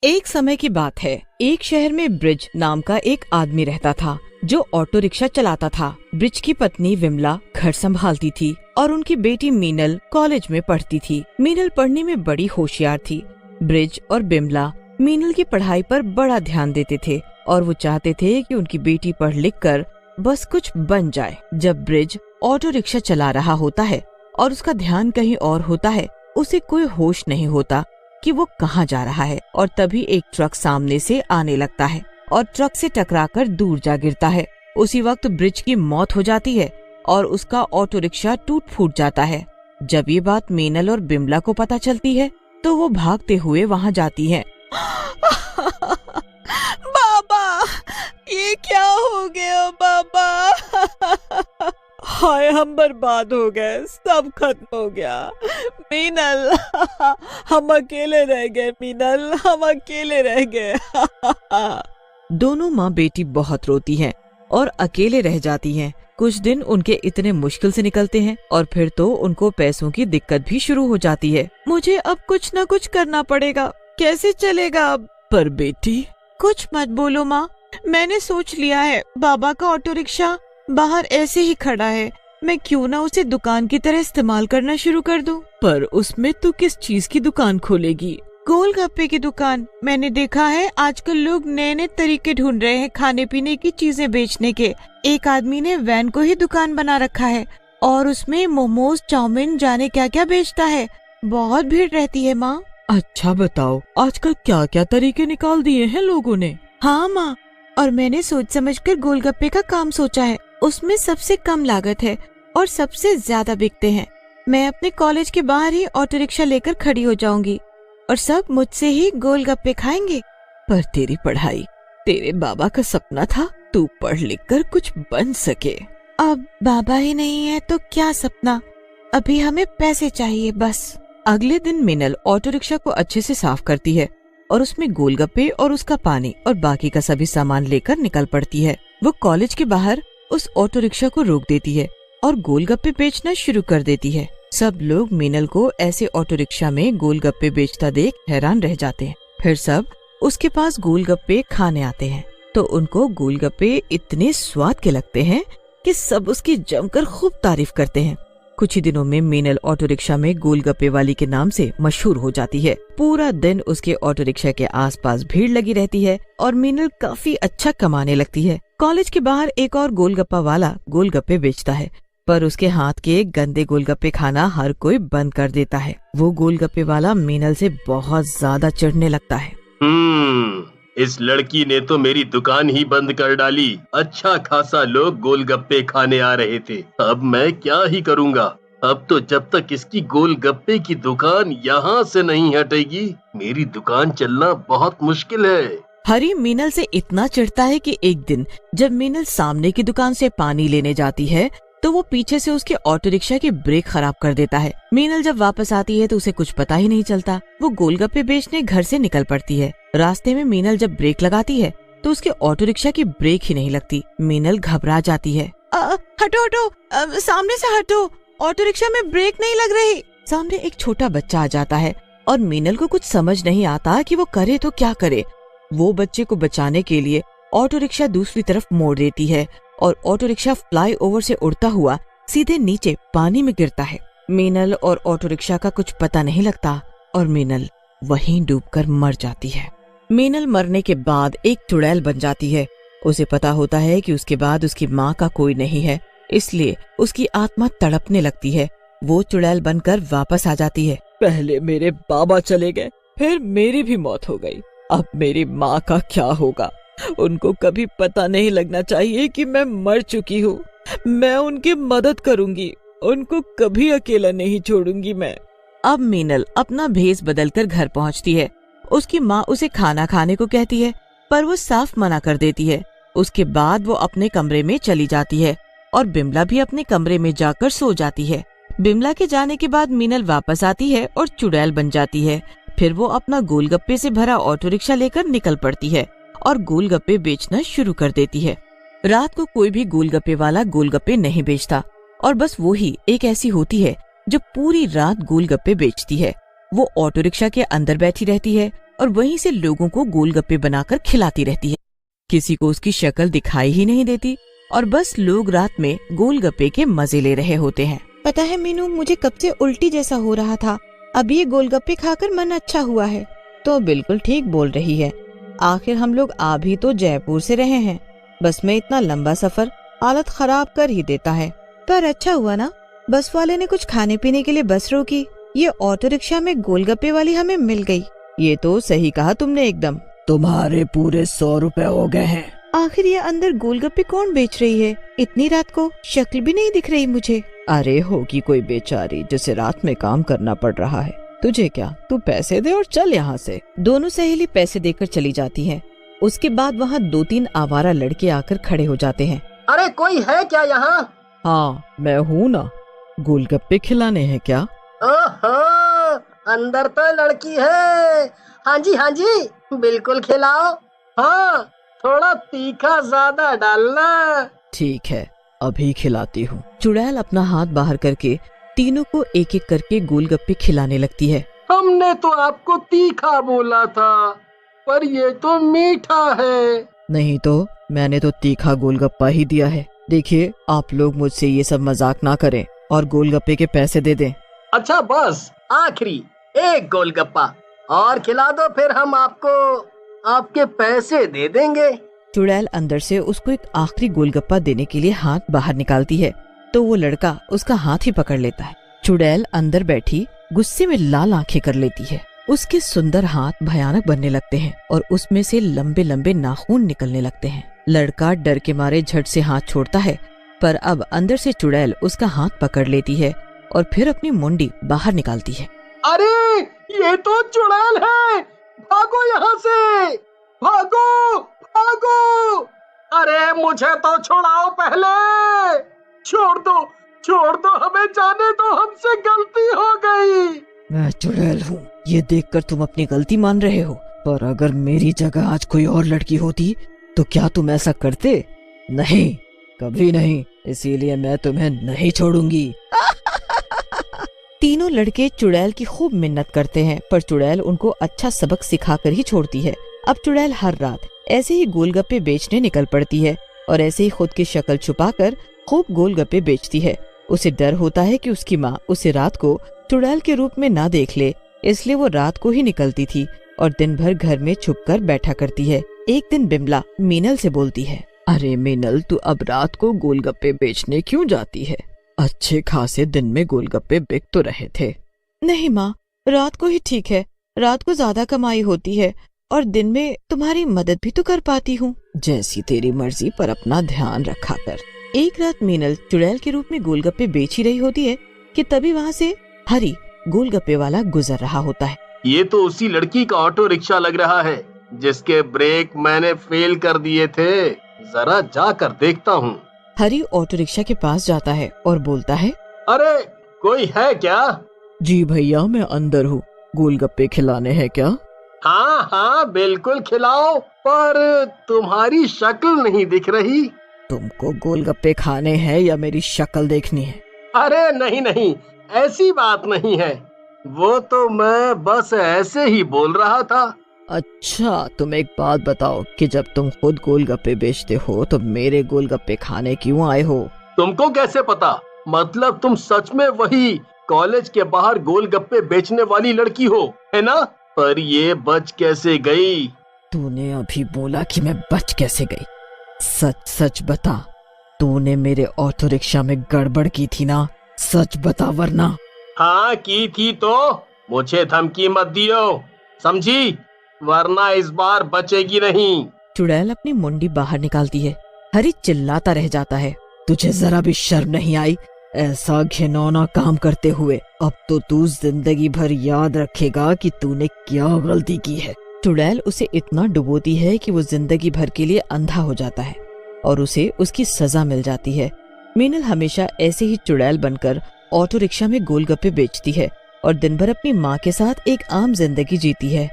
एक समय की बात है। एक शहर में ब्रिज नाम का एक आदमी रहता था जो ऑटो रिक्शा चलाता था। ब्रिज की पत्नी विमला घर संभालती थी और उनकी बेटी मीनल कॉलेज में पढ़ती थी। मीनल पढ़ने में बड़ी होशियार थी। ब्रिज और विमला मीनल की पढ़ाई पर बड़ा ध्यान देते थे और वो चाहते थे कि उनकी बेटी पढ़ लिख कर बस कुछ बन जाए। जब ब्रिज ऑटो रिक्शा चला रहा होता है और उसका ध्यान कहीं और होता है, उसे कोई होश नहीं होता कि वो कहाँ जा रहा है। और तभी एक ट्रक सामने से आने लगता है और ट्रक से टकराकर दूर जा गिरता है। उसी वक्त ब्रिज की मौत हो जाती है और उसका ऑटो रिक्शा टूट फूट जाता है। जब ये बात मीनल और बिमला को पता चलती है तो वो भागते हुए वहाँ जाती है। बाबा, ये क्या हो गया बाबा? हाय, हम बर्बाद हो गए, सब खत्म हो गया। मीनल, हम अकेले रह गए। मीनल, हम अकेले रह गए। दोनों माँ बेटी बहुत रोती हैं और अकेले रह जाती हैं। कुछ दिन उनके इतने मुश्किल से निकलते हैं और फिर तो उनको पैसों की दिक्कत भी शुरू हो जाती है। मुझे अब कुछ न कुछ करना पड़ेगा, कैसे चलेगा अब? पर बेटी, कुछ मत बोलो माँ, मैंने सोच लिया है। बाबा का ऑटो रिक्शा बाहर ऐसे ही खड़ा है, मैं क्यों ना उसे दुकान की तरह इस्तेमाल करना शुरू कर दूं। पर उसमें तू किस चीज की दुकान खोलेगी? गोलगप्पे की दुकान। मैंने देखा है आजकल लोग नए नए तरीके ढूंढ रहे हैं खाने पीने की चीजें बेचने के। एक आदमी ने वैन को ही दुकान बना रखा है और उसमें मोमोज, चाउमीन, जाने क्या क्या बेचता है। बहुत भीड़ रहती है माँ। अच्छा बताओ, आजकल क्या क्या तरीके निकाल दिए हैं लोगों ने। हाँ माँ, और मैंने सोच समझकर गोलगप्पे का काम सोचा है। उसमें सबसे कम लागत है और सबसे ज्यादा बिकते हैं। मैं अपने कॉलेज के बाहर ही ऑटो रिक्शा लेकर खड़ी हो जाऊंगी और सब मुझसे ही गोलगप्पे खाएंगे। पर तेरी पढ़ाई तेरे बाबा का सपना था, तू पढ़ लिख कर कुछ बन सके। अब बाबा ही नहीं है तो क्या सपना, अभी हमें पैसे चाहिए बस। अगले दिन मीनल ऑटो रिक्शा को अच्छे से साफ करती है और उसमें गोलगप्पे और उसका पानी और बाकी का सभी सामान लेकर निकल पड़ती है। वो कॉलेज के बाहर उस ऑटो रिक्शा को रोक देती है और गोलगप्पे बेचना शुरू कर देती है। सब लोग मीनल को ऐसे ऑटो रिक्शा में गोलगप्पे बेचता देख हैरान रह जाते हैं। फिर सब उसके पास गोलगप्पे खाने आते हैं तो उनको गोलगप्पे इतने स्वाद के लगते हैं कि सब उसकी जमकर खूब तारीफ करते हैं। कुछ ही दिनों में मीनल ऑटो रिक्शा में गोलगप्पे वाली के नाम से मशहूर हो जाती है। पूरा दिन उसके ऑटो रिक्शा के आसपास भीड़ लगी रहती है और मीनल काफी अच्छा कमाने लगती है। कॉलेज के बाहर एक और गोलगप्पा वाला गोलगप्पे बेचता है, पर उसके हाथ के गंदे गोलगप्पे खाना हर कोई बंद कर देता है। वो गोलगप्पे वाला मीनल से बहुत ज्यादा चिढ़ने लगता है। इस लड़की ने तो मेरी दुकान ही बंद कर डाली। अच्छा खासा लोग गोलगप्पे खाने आ रहे थे, अब मैं क्या ही करूँगा। अब तो जब तक इसकी गोलगप्पे की दुकान यहाँ से नहीं हटेगी, मेरी दुकान चलना बहुत मुश्किल है। हरी मीनल से इतना चिढ़ता है कि एक दिन जब मीनल सामने की दुकान से पानी लेने जाती है तो वो पीछे से उसके ऑटो रिक्शा की ब्रेक खराब कर देता है। मीनल जब वापस आती है तो उसे कुछ पता ही नहीं चलता। वो गोलगप्पे बेचने घर से निकल पड़ती है। रास्ते में मीनल जब ब्रेक लगाती है तो उसके ऑटो रिक्शा की ब्रेक ही नहीं लगती। मीनल घबरा जाती है। हटो हटो, सामने से हटो, ऑटो रिक्शा में ब्रेक नहीं लग रही। सामने एक छोटा बच्चा आ जाता है और मीनल को कुछ समझ नहीं आता कि वो करे तो क्या करे। वो बच्चे को बचाने के लिए ऑटो रिक्शा दूसरी तरफ मोड़ देती है और ऑटो रिक्शा फ्लाई ओवर से उड़ता हुआ सीधे नीचे पानी में गिरता है। मीनल और ऑटो रिक्शा का कुछ पता नहीं लगता और मीनल वहीं डूबकर मर जाती है। मीनल मरने के बाद एक चुड़ैल बन जाती है। उसे पता होता है कि उसके बाद उसकी माँ का कोई नहीं है, इसलिए उसकी आत्मा तड़पने लगती है। वो चुड़ैल बनकर वापस आ जाती है। पहले मेरे बाबा चले गए, फिर मेरी भी मौत हो गई, अब मेरी माँ का क्या होगा? उनको कभी पता नहीं लगना चाहिए कि मैं मर चुकी हूँ। मैं उनकी मदद करूँगी, उनको कभी अकेला नहीं छोड़ूंगी मैं। अब मीनल अपना भेष बदलकर घर पहुँचती है। उसकी माँ उसे खाना खाने को कहती है पर वो साफ मना कर देती है। उसके बाद वो अपने कमरे में चली जाती है और बिमला भी अपने कमरे में जाकर सो जाती है। बिमला के जाने के बाद मीनल वापस आती है और चुड़ैल बन जाती है। फिर वो अपना गोलगप्पे से भरा ऑटो रिक्शा लेकर निकल पड़ती है और गोलगप्पे बेचना शुरू कर देती है। रात को कोई भी गोलगप्पे वाला गोलगप्पे नहीं बेचता और बस वो ही एक ऐसी होती है जो पूरी रात गोलगप्पे बेचती है। वो ऑटो रिक्शा के अंदर बैठी रहती है और वहीं से लोगों को गोलगप्पे बनाकर खिलाती रहती है। किसी को उसकी शक्ल दिखाई ही नहीं देती और बस लोग रात में गोलगप्पे के मजे ले रहे होते हैं। पता है मीनू, मुझे कब से उल्टी जैसा हो रहा था, अब ये गोलगप्पे खाकर मन अच्छा हुआ है। तो बिल्कुल ठीक बोल रही है। आखिर हम लोग आ भी तो जयपुर से रहे हैं। बस में इतना लंबा सफर हालत खराब कर ही देता है। पर अच्छा हुआ ना, बस वाले ने कुछ खाने पीने के लिए बस रोकी। ये ऑटो रिक्शा में गोलगप्पे वाली हमें मिल गई। ये तो सही कहा तुमने एकदम। तुम्हारे पूरे 100 रुपए हो गए हैं। आखिर ये अंदर गोलगप्पे कौन बेच रही है? इतनी रात को शक्ल भी नहीं दिख रही मुझे। अरे होगी कोई बेचारी जिसे रात में काम करना पड़ रहा है। तुझे क्या, तू पैसे दे और चल यहाँ से। दोनों सहेली पैसे देकर चली जाती हैं। उसके बाद वहाँ 2-3 आवारा लड़के आकर खड़े हो जाते हैं। अरे कोई है क्या यहाँ? हाँ मैं हूँ ना, गोलगप्पे खिलाने हैं क्या? ओहो, अंदर तो लड़की है। हाँ जी बिल्कुल खिलाओ। हाँ थोड़ा तीखा ज्यादा डालना। ठीक है अभी खिलाती हूँ। चुड़ैल अपना हाथ बाहर करके तीनों को एक एक करके गोलगप्पे खिलाने लगती है। हमने तो आपको तीखा बोला था, पर ये तो मीठा है। नहीं तो मैंने तो तीखा गोलगप्पा ही दिया है। देखिए आप लोग मुझसे ये सब मजाक ना करें और गोलगप्पे के पैसे दे दें। अच्छा बस आखिरी एक गोलगप्पा और खिला दो, फिर हम आपको आपके पैसे दे देंगे। चुड़ैल अंदर से उसको एक आखिरी गोलगप्पा देने के लिए हाथ बाहर निकालती है तो वो लड़का उसका हाथ ही पकड़ लेता है। चुड़ैल अंदर बैठी गुस्से में लाल आंखें कर लेती है। उसके सुंदर हाथ भयानक बनने लगते हैं और उसमें से लंबे लंबे नाखून निकलने लगते हैं। लड़का डर के मारे झट से हाथ छोड़ता है, पर अब अंदर से चुड़ैल उसका हाथ पकड़ लेती है और फिर अपनी मुंडी बाहर निकालती है। अरे ये तो चुड़ैल है, भागो यहाँ से, भागो भागो। अरे मुझे तो छुड़ाओ पहले, छोड़ दो हमें जाने दो, हमसे गलती हो गई। मैं चुड़ैल हूँ, ये देखकर तुम अपनी गलती मान रहे हो, पर अगर मेरी जगह आज कोई और लड़की होती तो क्या तुम ऐसा करते? नहीं, कभी नहीं, इसीलिए मैं तुम्हें नहीं छोड़ूंगी। तीनों लड़के चुड़ैल की खूब मिन्नत करते हैं, पर चुड़ैल उनको अच्छा सबक सिखाकर ही छोड़ती है। अब चुड़ैल हर रात ऐसे ही गोलगप्पे बेचने निकल पड़ती है और ऐसे ही खुद की शक्ल छुपाकर खूब गोलगप्पे बेचती है। उसे डर होता है कि उसकी माँ उसे रात को चुड़ैल के रूप में ना देख ले, इसलिए वो रात को ही निकलती थी और दिन भर घर में छुपकर बैठा करती है। एक दिन बिमला मीनल से बोलती है, अरे मीनल, तू अब रात को गोलगप्पे बेचने क्यों जाती है? अच्छे खासे दिन में गोलगप्पे बिक तो रहे थे। नहीं माँ, रात को ही ठीक है, रात को ज्यादा कमाई होती है और दिन में तुम्हारी मदद भी तो कर पाती हूँ। जैसी तेरी मर्जी, पर अपना ध्यान रखा कर। एक रात मीनल चुड़ैल के रूप में गोलगप्पे बेच ही रही होती है कि तभी वहाँ से हरी गोलगप्पे वाला गुजर रहा होता है। ये तो उसी लड़की का ऑटो रिक्शा लग रहा है जिसके ब्रेक मैंने फेल कर दिए थे। जरा जाकर देखता हूँ। हरी ऑटो रिक्शा के पास जाता है और बोलता है, अरे कोई है क्या? जी भैया, मैं अंदर हूँ, गोलगप्पे खिलाने हैं क्या? हाँ बिल्कुल खिलाओ, पर तुम्हारी शक्ल नहीं दिख रही। तुमको गोलगप्पे खाने हैं या मेरी शक्ल देखनी है? अरे नहीं, ऐसी बात नहीं है, वो तो मैं बस ऐसे ही बोल रहा था। अच्छा, तुम एक बात बताओ कि जब तुम खुद गोलगप्पे बेचते हो तो मेरे गोलगप्पे खाने क्यों आए हो? तुमको कैसे पता? मतलब तुम सच में वही कॉलेज के बाहर गोलगप्पे बेचने वाली लड़की हो, है ना? पर ये बच कैसे गई? तूने अभी बोला कि मैं बच कैसे गई? सच सच बता, तूने मेरे ऑटो रिक्शा में गड़बड़ की थी ना? सच बता वरना। हाँ की थी तो मुझे धमकी मत दियो, समझी? वरना इस बार बचेगी नहीं। चुड़ैल अपनी मुंडी बाहर निकालती है। हरी चिल्लाता रह जाता है, तुझे जरा भी शर्म नहीं आई ऐसा घिनौना काम करते हुए? अब तो तू जिंदगी भर याद रखेगा कि तूने क्या गलती की है। चुड़ैल उसे इतना डुबोती है कि वो जिंदगी भर के लिए अंधा हो जाता है और उसे उसकी सजा मिल जाती है। मीनल हमेशा ऐसे ही चुड़ैल बनकर ऑटो रिक्शा में गोलगप्पे बेचती है और दिन भर अपनी माँ के साथ एक आम जिंदगी जीती है।